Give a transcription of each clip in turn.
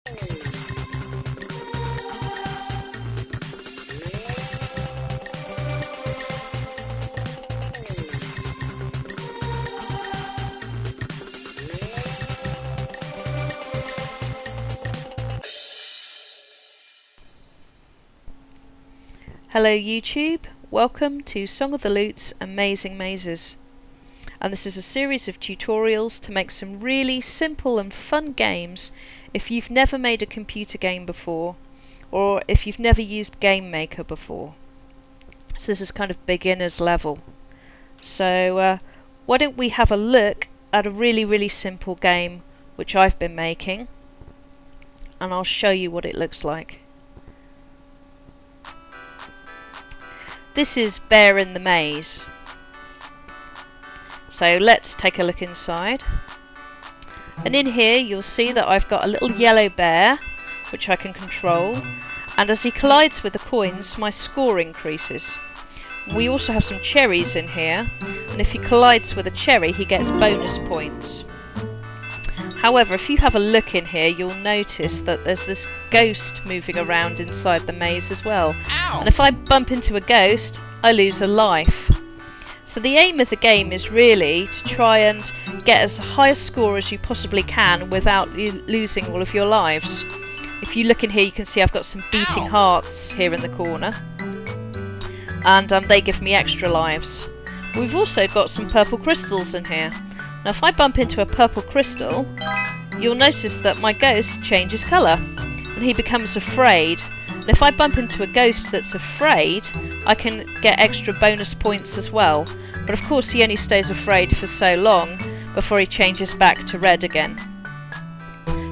Hello YouTube, welcome to Song of the Lute's Amazing Mazes, and this is a series of tutorials to make some really simple and fun games if you've never made a computer game before or if you've never used Game Maker before. So this is kind of beginner's level. So why don't we have a look at a really simple game which I've been making, and I'll show you what it looks like. This is Bear in the Maze. So let's take a look inside. And in here you'll see that I've got a little yellow bear which I can control, and as he collides with the coins my score increases. We also have some cherries in here, and if he collides with a cherry he gets bonus points. However, if you have a look in here you'll notice that there's this ghost moving around inside the maze as well. Ow! And if I bump into a ghost I lose a life. So the aim of the game is really to try and get as high a score as you possibly can without losing all of your lives. If you look in here you can see I've got some beating hearts here in the corner, and they give me extra lives. We've also got some purple crystals in here. Now if I bump into a purple crystal, you'll notice that my ghost changes colour and he becomes afraid. And if I bump into a ghost that's afraid, I can get extra bonus points as well. But of course he only stays afraid for so long before he changes back to red again.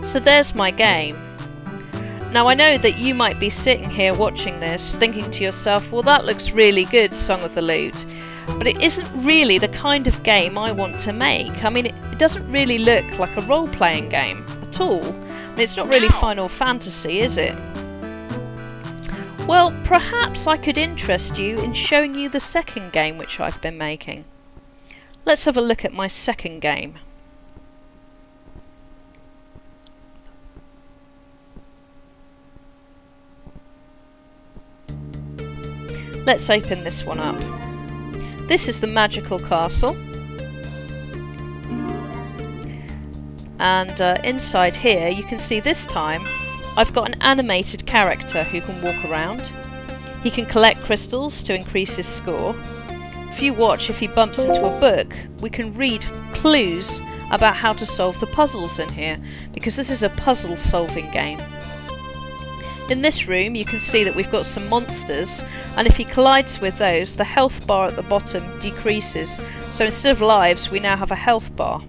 So there's my game. Now I know that you might be sitting here watching this thinking to yourself, well that looks really good, Song of the Lute. But it isn't really the kind of game I want to make. I mean, it doesn't really look like a role-playing game at all. I mean, it's not really Final Fantasy, is it? Well, perhaps I could interest you in showing you the second game which I've been making. Let's have a look at my second game. Let's open this one up. This is the Magical Castle, and inside here you can see this time I've got an animated character who can walk around. He can collect crystals to increase his score. If you watch, if he bumps into a book, we can read clues about how to solve the puzzles in here, because this is a puzzle solving game. In this room you can see that we've got some monsters, and if he collides with those the health bar at the bottom decreases, so instead of lives we now have a health bar.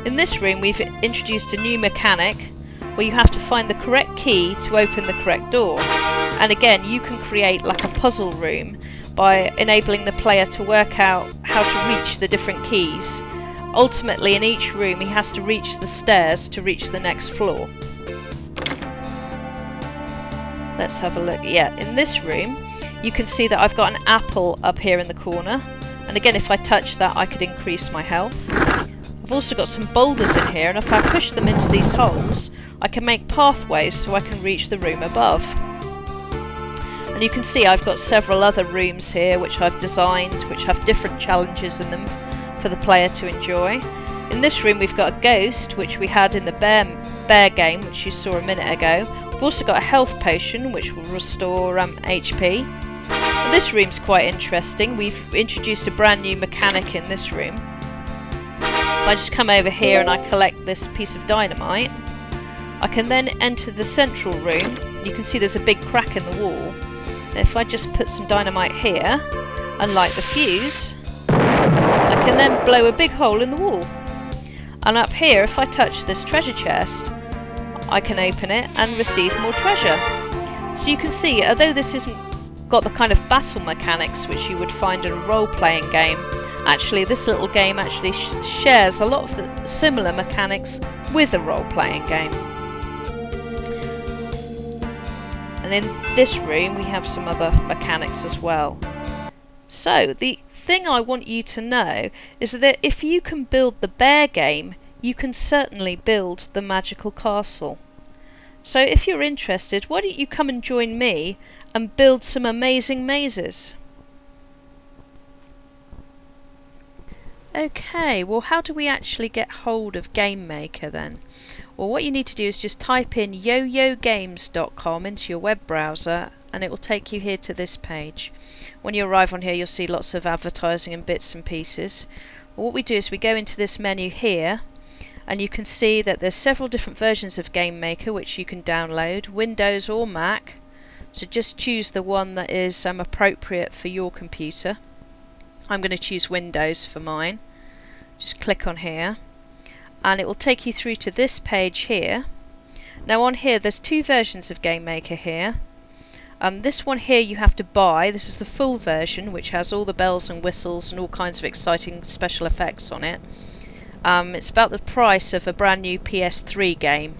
In this room we've introduced a new mechanic where you have to find the correct key to open the correct door, and again you can create like a puzzle room by enabling the player to work out how to reach the different keys. Ultimately in each room he has to reach the stairs to reach the next floor. Let's have a look. Yeah, in this room you can see that I've got an apple up here in the corner, and again if I touch that I could increase my health. I've also got some boulders in here, and if I push them into these holes I can make pathways so I can reach the room above. And you can see I've got several other rooms here which I've designed which have different challenges in them for the player to enjoy. In this room we've got a ghost which we had in the bear game which you saw a minute ago. We've also got a health potion which will restore HP. And this room's quite interesting. We've introduced a brand new mechanic in this room. If I just come over here and I collect this piece of dynamite, I can then enter the central room. You can see there's a big crack in the wall. And if I just put some dynamite here and light the fuse, I can then blow a big hole in the wall. And up here if I touch this treasure chest I can open it and receive more treasure. So you can see, although this isn't got the kind of battle mechanics which you would find in a role-playing game, actually this little game actually shares a lot of the similar mechanics with a role-playing game. And in this room we have some other mechanics as well. So the thing I want you to know is that if you can build the bear game, you can certainly build the Magical Castle. So if you're interested, why don't you come and join me and build some amazing mazes? Okay, well, how do we actually get hold of Game Maker then? Well, what you need to do is just type in yoyogames.com into your web browser and it will take you here to this page. When you arrive on here, you'll see lots of advertising and bits and pieces. Well, what we do is we go into this menu here and you can see that there's several different versions of Game Maker which you can download, Windows or Mac. So just choose the one that is appropriate for your computer. I'm going to choose Windows for mine. Just click on here and it will take you through to this page here. Now on here there's two versions of Game Maker here. This one here you have to buy. This is the full version which has all the bells and whistles and all kinds of exciting special effects on it. It's about the price of a brand new PS3 game.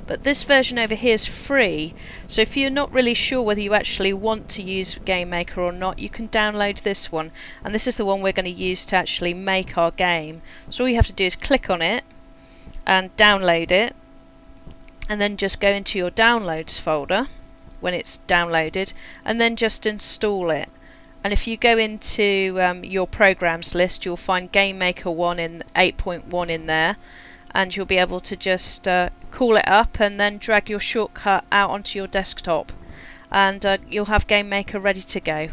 But this version over here is free, so if you're not really sure whether you actually want to use Game Maker or not, you can download this one, and this is the one we're going to use to actually make our game. So all you have to do is click on it and download it, and then just go into your downloads folder when it's downloaded and then just install it. And if you go into your programs list, you'll find Game Maker 1 in 8.1 in there, and you'll be able to just call it up and then drag your shortcut out onto your desktop, and you'll have Game Maker ready to go.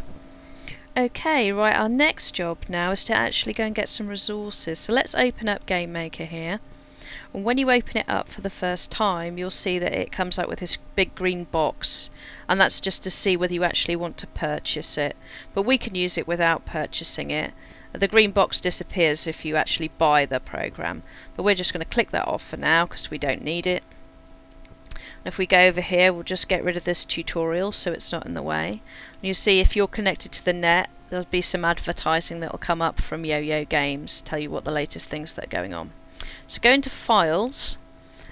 Okay, right, our next job now is to actually go and get some resources. So let's open up Game Maker here, and when you open it up for the first time you'll see that it comes up with this big green box, and that's just to see whether you actually want to purchase it, but we can use it without purchasing it. The green box disappears if you actually buy the program, but we're just going to click that off for now because we don't need it. And if we go over here, we'll just get rid of this tutorial so it's not in the way. And you see if you're connected to the net, there'll be some advertising that will come up from Yo-Yo Games, tell you what the latest things that are going on. So go into Files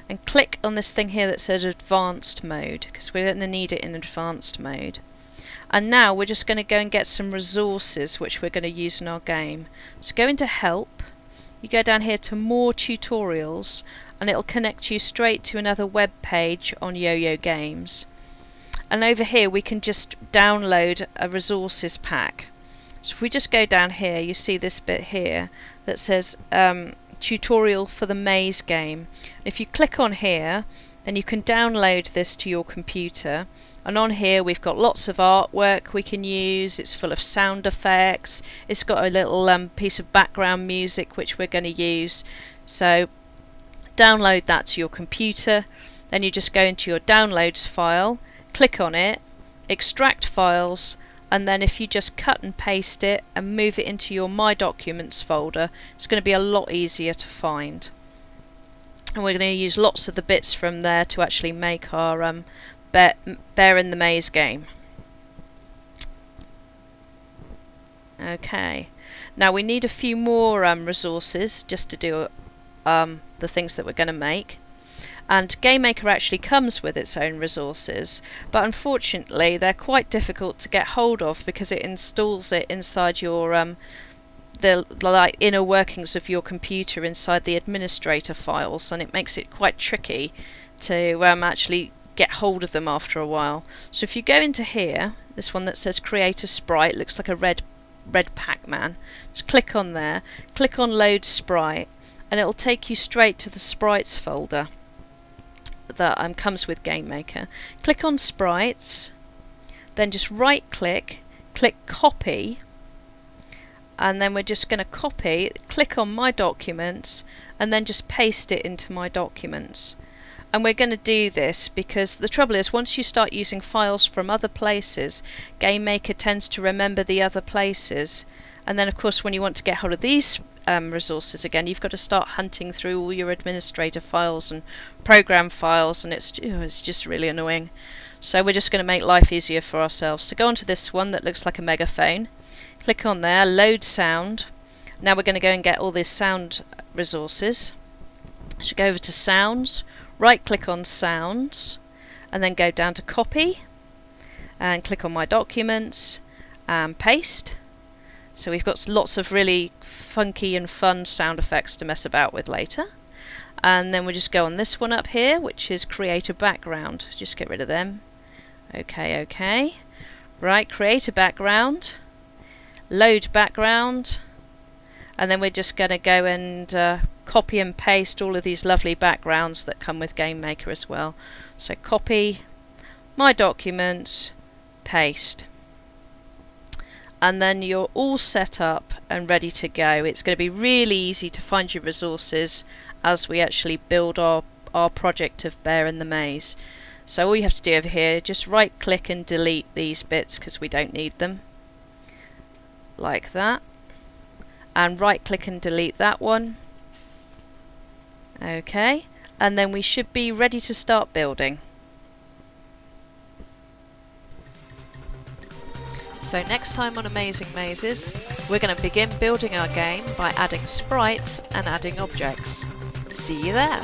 and click on this thing here that says Advanced Mode, because we're going to need it in Advanced Mode. And now we're just going to go and get some resources which we're going to use in our game. So go into Help, you go down here to More Tutorials, and it'll connect you straight to another web page on Yo-Yo Games. And over here we can just download a resources pack. So if we just go down here, you see this bit here that says Tutorial for the Maze game. If you click on here, then you can download this to your computer. And on here we've got lots of artwork we can use, it's full of sound effects, it's got a little piece of background music which we're going to use. So download that to your computer, then you just go into your downloads file, click on it, extract files, and then if you just cut and paste it and move it into your My Documents folder, it's going to be a lot easier to find. And we're going to use lots of the bits from there to actually make our Bear in the Maze game. Okay, now we need a few more resources just to do the things that we're going to make. And Game Maker actually comes with its own resources, but unfortunately they're quite difficult to get hold of because it installs it inside your the inner workings of your computer inside the administrator files, and it makes it quite tricky to actually get hold of them after a while. So if you go into here, this one that says Create a Sprite, looks like a red Pac-Man, just click on there, click on Load Sprite, and it'll take you straight to the Sprites folder that comes with Game Maker. Click on Sprites, then just right click, click Copy, and then we're just going to copy, click on My Documents, and then just paste it into My Documents. And we're going to do this because the trouble is, once you start using files from other places, Game Maker tends to remember the other places, and then of course when you want to get hold of these resources again, you've got to start hunting through all your administrator files and program files, and it's just really annoying. So we're just going to make life easier for ourselves. So go on to this one that looks like a megaphone, click on there, Load Sound. Now we're going to go and get all these sound resources. So go over to Sounds, right click on Sounds, and then go down to Copy and click on My Documents and Paste. So we've got lots of really funky and fun sound effects to mess about with later. And then we'll just go on this one up here, which is create a background. Just get rid of them. Okay, okay. Right, create a background. Load background. And then we're just going to go and copy and paste all of these lovely backgrounds that come with GameMaker as well. So copy, my documents, paste. And then you're all set up and ready to go. It's going to be really easy to find your resources as we actually build our project of Bear in the Maze. So all you have to do over here, just right click and delete these bits because we don't need them. Like that. And right click and delete that one. Okay, and then we should be ready to start building. So next time on Amazing Mazes, we're going to begin building our game by adding sprites and adding objects. See you there!